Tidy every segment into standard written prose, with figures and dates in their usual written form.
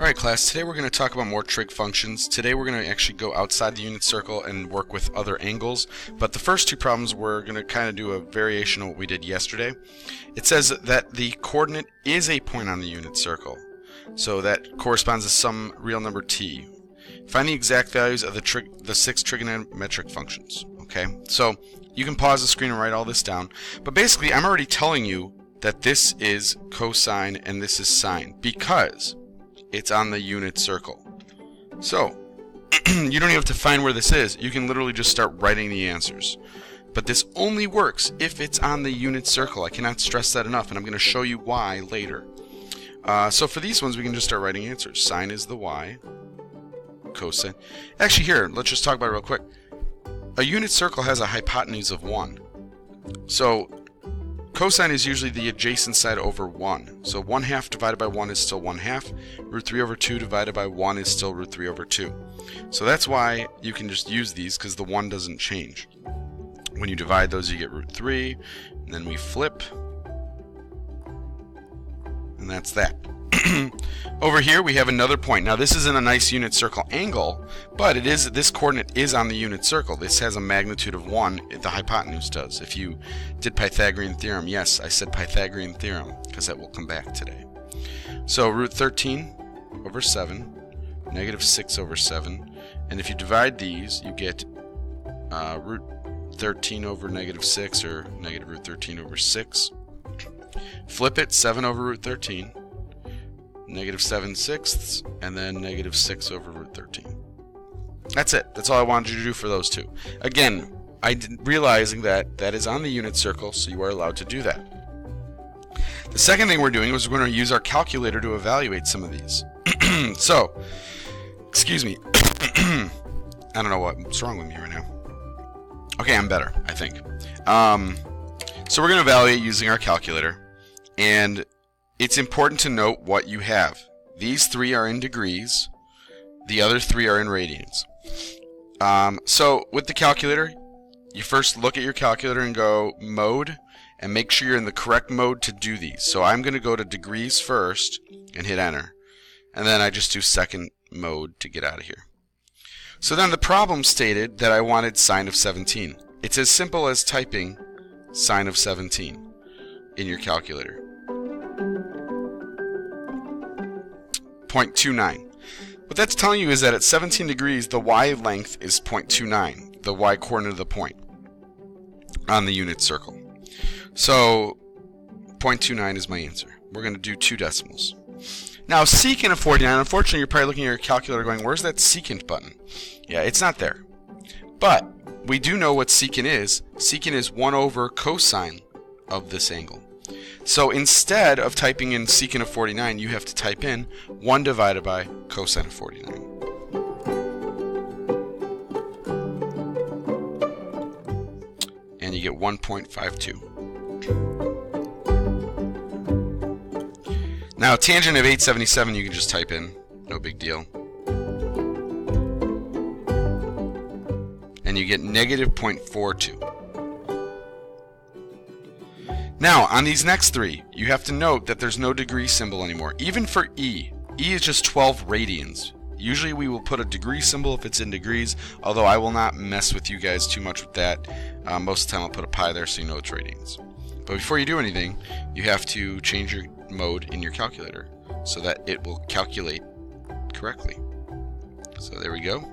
Alright class, today we're going to talk about more trig functions. Today we're going to actually go outside the unit circle and work with other angles, but the first two problems we're going to kind of do a variation of what we did yesterday. It says that the coordinate is a point on the unit circle, so that corresponds to some real number t. Find the exact values of the six trigonometric functions. Okay, so you can pause the screen and write all this down, but basically I'm already telling you that this is cosine and this is sine because it's on the unit circle. So you don't even have to find where this is. You can literally just start writing the answers. But this only works if it's on the unit circle. I cannot stress that enough, and I'm going to show you why later. So for these ones, we can just start writing answers. Sine is the y. Cosine. Actually, here, let's just talk about it real quick. A unit circle has a hypotenuse of 1. So cosine is usually the adjacent side over 1. So 1/2 divided by 1 is still 1/2. Root 3 over 2 divided by 1 is still root 3 over 2. So that's why you can just use these, because the 1 doesn't change. When you divide those, you get root 3, and then we flip, and that's that. Over here we have another point. Now this isn't a nice unit circle angle, but it is. This coordinate is on the unit circle. This has a magnitude of 1. The hypotenuse does. If you did Pythagorean theorem, yes, I said Pythagorean theorem because that will come back today. So root 13 over 7, negative 6 over 7, and if you divide these, you get root 13 over negative 6, or negative root 13 over 6. Flip it, 7 over root 13. Negative 7/6, and then negative 6 over root 13. That's it. That's all I wanted you to do for those two. Again, realizing that that is on the unit circle, so you are allowed to do that. The second thing we're doing is we're going to use our calculator to evaluate some of these. So, excuse me. I don't know what's wrong with me right now. Okay, I'm better, I think. So we're going to evaluate using our calculator, and it's important to note what you have. These 3 are in degrees. The other 3 are in radians. So with the calculator, you first look at your calculator and go mode, and make sure you're in the correct mode to do these. So I'm going to go to degrees first and hit enter. And then I just do second mode to get out of here. So then the problem stated that I wanted sine of 17. It's as simple as typing sine of 17 in your calculator. 0.29. What that's telling you is that at 17 degrees, the y length is 0.29, the y coordinate of the point on the unit circle. So 0.29 is my answer. We're going to do 2 decimals. Now secant of 49, unfortunately you're probably looking at your calculator going, where's that secant button? Yeah, it's not there. But we do know what secant is. Secant is 1 over cosine of this angle. So instead of typing in secant of 49, you have to type in 1 divided by cosine of 49. And you get 1.52. Now tangent of 877 you can just type in, no big deal. And you get negative 0.42. Now, on these next 3, you have to note that there's no degree symbol anymore. Even for E. E is just 12 radians. Usually we will put a degree symbol if it's in degrees, although I will not mess with you guys too much with that. Most of the time I'll put a pi there so you know it's radians. But before you do anything, you have to change your mode in your calculator so that it will calculate correctly. So there we go.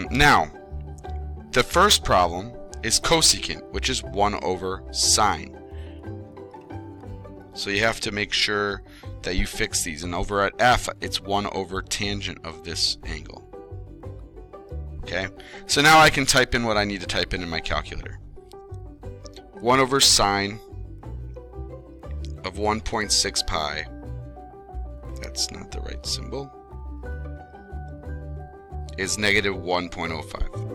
Now, the first problem is cosecant, which is 1 over sine. So you have to make sure that you fix these. And over at f, it's 1 over tangent of this angle. Okay? So now I can type in what I need to type in my calculator. 1 over sine of 1.6 pi. That's not the right symbol. Is negative 1.05.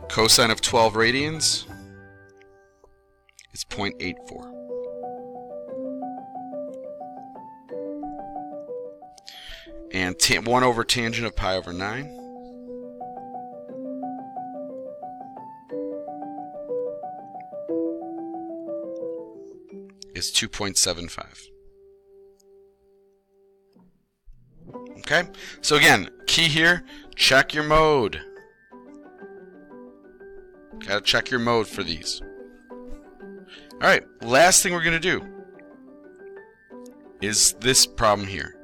Cosine of 12 radians is 0.84. And 1 over tangent of pi over 9 is 2.75. Okay, so again, key here, check your mode. Gotta check your mode for these. Alright, last thing we're going to do is this problem here.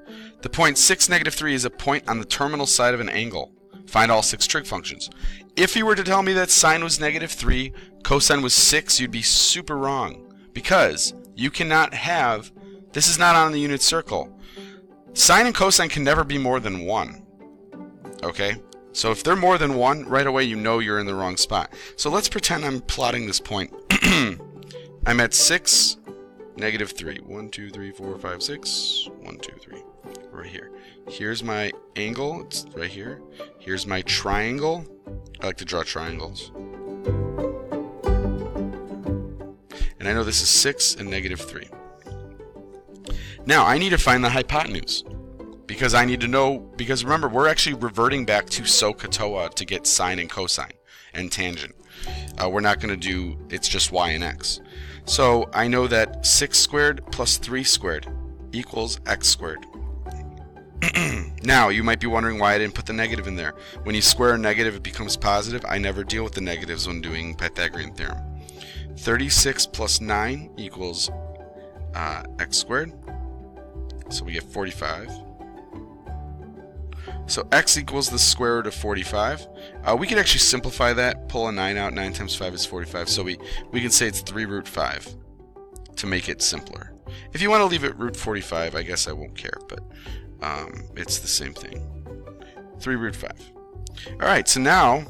The point 6, -3 is a point on the terminal side of an angle. Find all 6 trig functions. If you were to tell me that sine was -3, cosine was 6, you'd be super wrong. Because you cannot have, this is not on the unit circle. Sine and cosine can never be more than 1. Okay? So if they're more than 1, right away you know you're in the wrong spot. So let's pretend I'm plotting this point. I'm at 6, -3. 1, 2, 3, 4, 5, 6. 1, 2, 3. Right here. Here's my angle. It's right here. Here's my triangle. I like to draw triangles. And I know this is 6 and -3. Now I need to find the hypotenuse. Because I need to know, because remember, we're actually reverting back to SOHCAHTOA to get sine and cosine and tangent. We're not going to do, it's just y and x. So I know that 6 squared plus 3 squared equals x squared. Now, you might be wondering why I didn't put the negative in there. When you square a negative, it becomes positive. I never deal with the negatives when doing Pythagorean theorem. 36 plus 9 equals x squared. So we get 45. So x equals the square root of 45. We could actually simplify that, pull a 9 out. 9 times 5 is 45. So we can say it's 3 root 5 to make it simpler. If you want to leave it root 45, I guess I won't care, but it's the same thing. 3 root 5. Alright, so now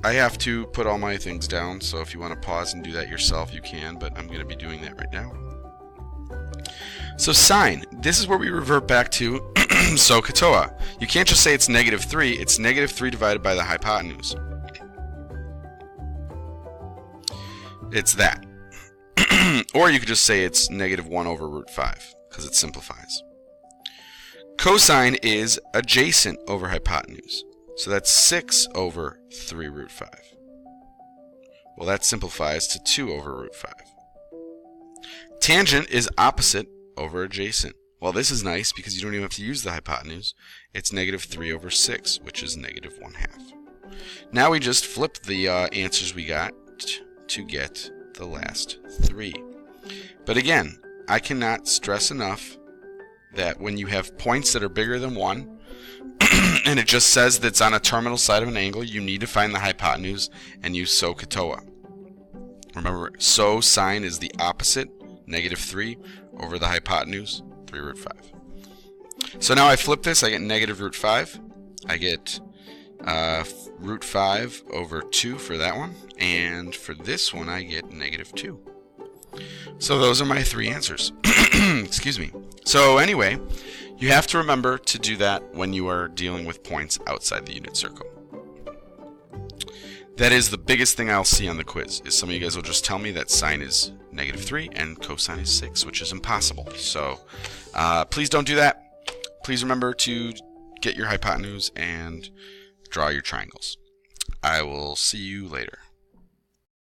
I have to put all my things down, so if you want to pause and do that yourself, you can, but I'm going to be doing that right now. So sine, this is where we revert back to SOHCAHTOA. You can't just say it's -3, it's -3 divided by the hypotenuse. It's that. Or you could just say it's -1 over root 5, because it simplifies. Cosine is adjacent over hypotenuse. So that's 6 over 3 root 5. Well, that simplifies to 2 over root 5. Tangent is opposite over adjacent. Well, this is nice because you don't even have to use the hypotenuse. It's -3 over 6, which is -1/2. Now we just flip the answers we got to get the last 3. But again, I cannot stress enough that when you have points that are bigger than 1, and it just says that it's on a terminal side of an angle, you need to find the hypotenuse and use SOHCAHTOA. Remember, sine is the opposite, -3 over the hypotenuse, 3 root 5. So now I flip this, I get negative root 5. I get root 5 over 2 for that one. And for this one, I get -2. So those are my 3 answers. Excuse me. So anyway, you have to remember to do that when you are dealing with points outside the unit circle. That is the biggest thing I'll see on the quiz, is some of you guys will just tell me that sine is -3 and cosine is 6, which is impossible. So please don't do that. Please remember to get your hypotenuse and draw your triangles. I will see you later.